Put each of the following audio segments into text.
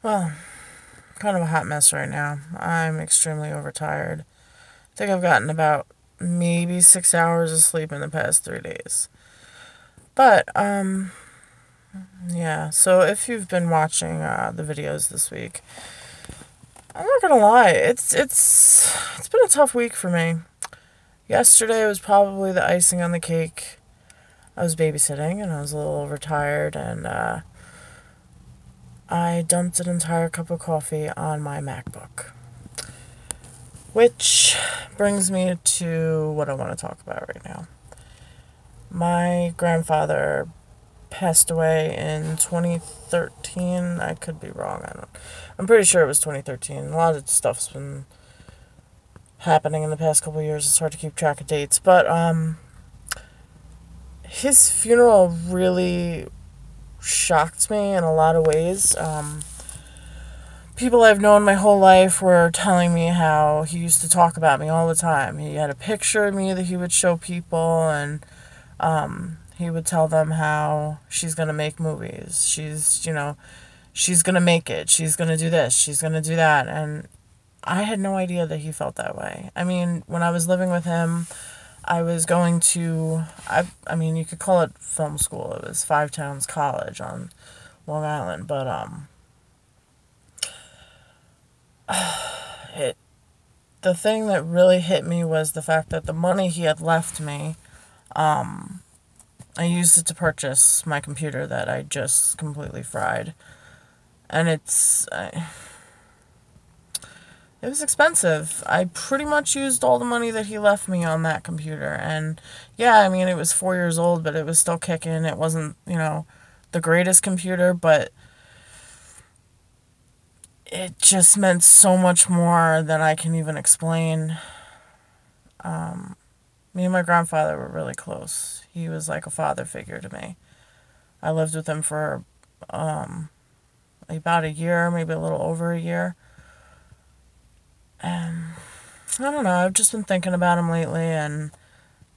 Well, kind of a hot mess right now. I'm extremely overtired. I think I've gotten about maybe 6 hours of sleep in the past 3 days. But, yeah. So if you've been watching the videos this week, I'm not gonna lie, it's been a tough week for me. Yesterday was probably the icing on the cake. I was babysitting and I was a little overtired, and I dumped an entire cup of coffee on my MacBook. Which brings me to what I want to talk about right now. My grandfather passed away in 2013. I could be wrong. I'm pretty sure it was 2013. A lot of stuff's been happening in the past couple of years. It's hard to keep track of dates, but his funeral really shocked me in a lot of ways. People I've known my whole life were telling me how he used to talk about me all the time. He had a picture of me that he would show people, and he would tell them how she's going to make movies. She's going to make it. She's going to do this. She's going to do that. And I had no idea that he felt that way. I mean, when I was living with him, I was going to, I mean, you could call it film school. It was Five Towns College on Long Island. But, it the thing that really hit me was the fact that the money he had left me, I used it to purchase my computer that I just completely fried. And it was expensive. I pretty much used all the money that he left me on that computer. And yeah, I mean, it was 4 years old, but it was still kicking. It wasn't, the greatest computer, but it just meant so much more than I can even explain. Me and my grandfather were really close. He was like a father figure to me. I lived with him for about a year, maybe a little over a year. And I don't know, I've just been thinking about him lately, and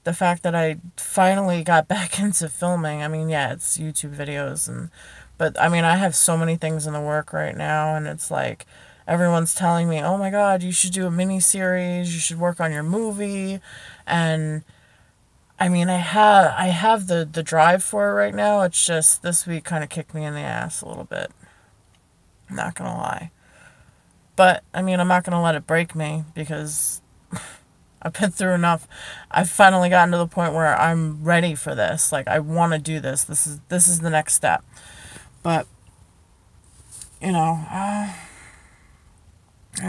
the fact that I finally got back into filming. I mean, yeah, it's YouTube videos, but I mean, I have so many things in the work right now, and it's like everyone's telling me, "Oh my God, you should do a mini series. You should work on your movie." And I mean, I have the drive for it right now. It's just this week kind of kicked me in the ass a little bit. I'm not gonna lie. But I mean, I'm not gonna let it break me, because I've been through enough. I've finally gotten to the point where I'm ready for this. Like, I want to do this. This is the next step. But you know, I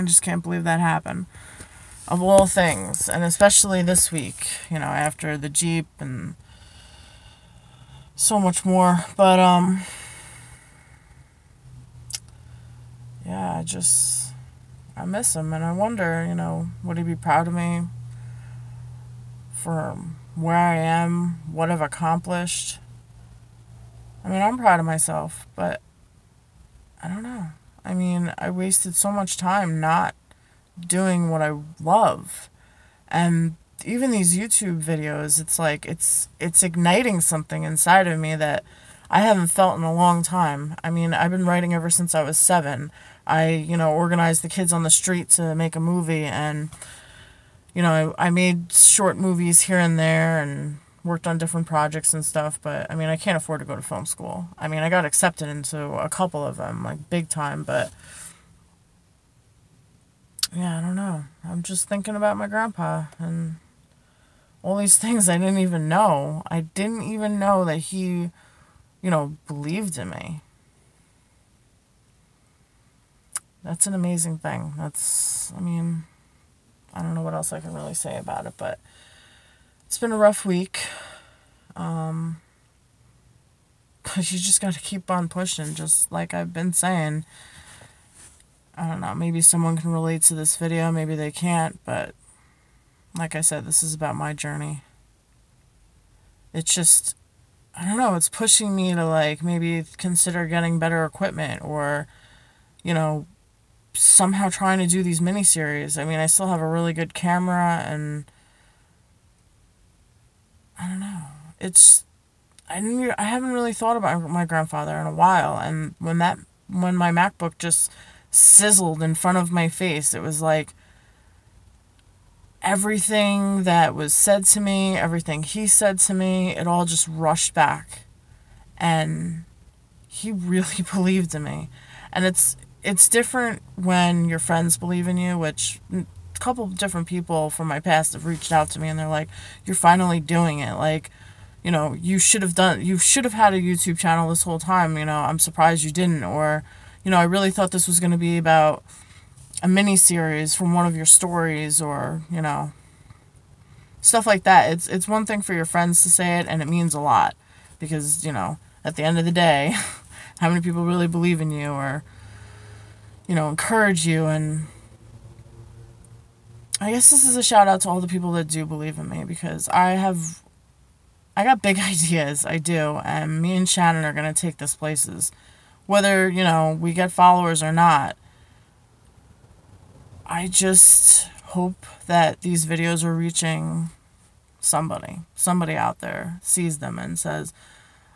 just can't believe that happened. Of all things, and especially this week, after the Jeep and so much more. But yeah, I miss him, and I wonder, would he be proud of me for where I am, what I've accomplished? I mean, I'm proud of myself, but I don't know. I mean, I wasted so much time not doing what I love. And even these YouTube videos, it's like it's igniting something inside of me that I haven't felt in a long time. I mean, I've been writing ever since I was 7. I, organized the kids on the street to make a movie, and I made short movies here and there and worked on different projects and stuff, but I mean, I can't afford to go to film school. I mean, I got accepted into a couple of them, like big time, but yeah, I don't know. I'm just thinking about my grandpa and all these things I didn't even know. I didn't even know that he, believed in me. That's an amazing thing. I mean, I don't know what else I can really say about it, but it's been a rough week. But you just got to keep on pushing, just like I've been saying. I don't know, maybe someone can relate to this video, maybe they can't, but like I said, this is about my journey. It's just, I don't know, it's pushing me to like maybe consider getting better equipment, or, you know, somehow trying to do these miniseries. I mean, I still have a really good camera, and I don't know. I haven't really thought about my grandfather in a while, and when that when my MacBook just sizzled in front of my face. It was like everything that was said to me, everything he said to me, it all just rushed back. And he really believed in me. And it's different when your friends believe in you, which a couple of different people from my past have reached out to me and they're like, "You're finally doing it. Like, you should have had a YouTube channel this whole time. I'm surprised you didn't." Or, "I really thought this was going to be about a mini series from one of your stories," or, stuff like that. It's one thing for your friends to say it, and it means a lot because, at the end of the day, how many people really believe in you or, encourage you. And I guess this is a shout out to all the people that do believe in me, because I got big ideas. I do. And me and Shannon are going to take this places. Whether, we get followers or not. I just hope that these videos are reaching somebody. Somebody out there sees them and says,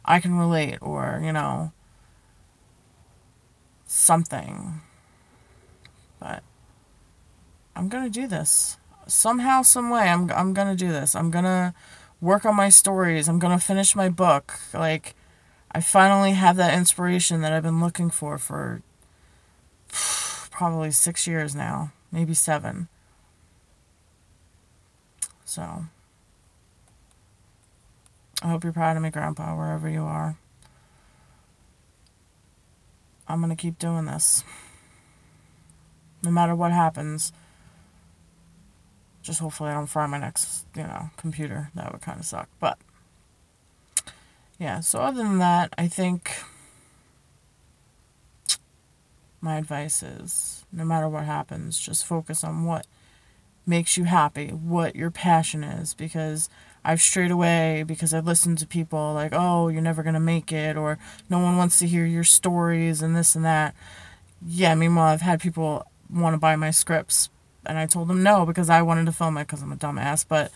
"I can relate," or, something. But I'm going to do this. Somehow, some way, I'm going to do this. I'm going to work on my stories. I'm going to finish my book. Like, I finally have that inspiration that I've been looking for probably 6 years now. Maybe 7. So, I hope you're proud of me, Grandpa, wherever you are. I'm going to keep doing this. No matter what happens. Just hopefully I don't fry my next, computer. That would kind of suck. But, yeah, so other than that, I think my advice is, no matter what happens, just focus on what makes you happy, what your passion is, because I've strayed away because I've listened to people like, "Oh, you're never going to make it," or "No one wants to hear your stories," and this and that. Yeah, meanwhile, I've had people want to buy my scripts, and I told them no because I wanted to film it because I'm a dumbass. But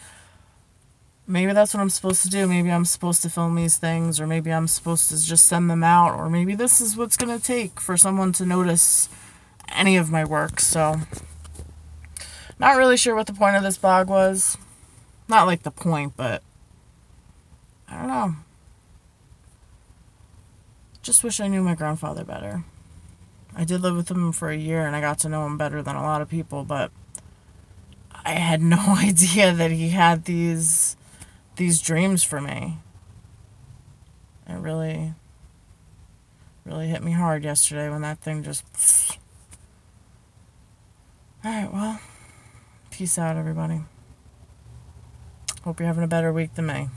maybe that's what I'm supposed to do. Maybe I'm supposed to film these things, or maybe I'm supposed to just send them out, or maybe this is what's going to take for someone to notice any of my work. So, not really sure what the point of this blog was. Not like the point, but I don't know. Just wish I knew my grandfather better. I did live with him for a year, and I got to know him better than a lot of people, but I had no idea that he had these dreams for me. It really, really hit me hard yesterday when that thing just... Alright, well, peace out, everybody. Hope you're having a better week than me.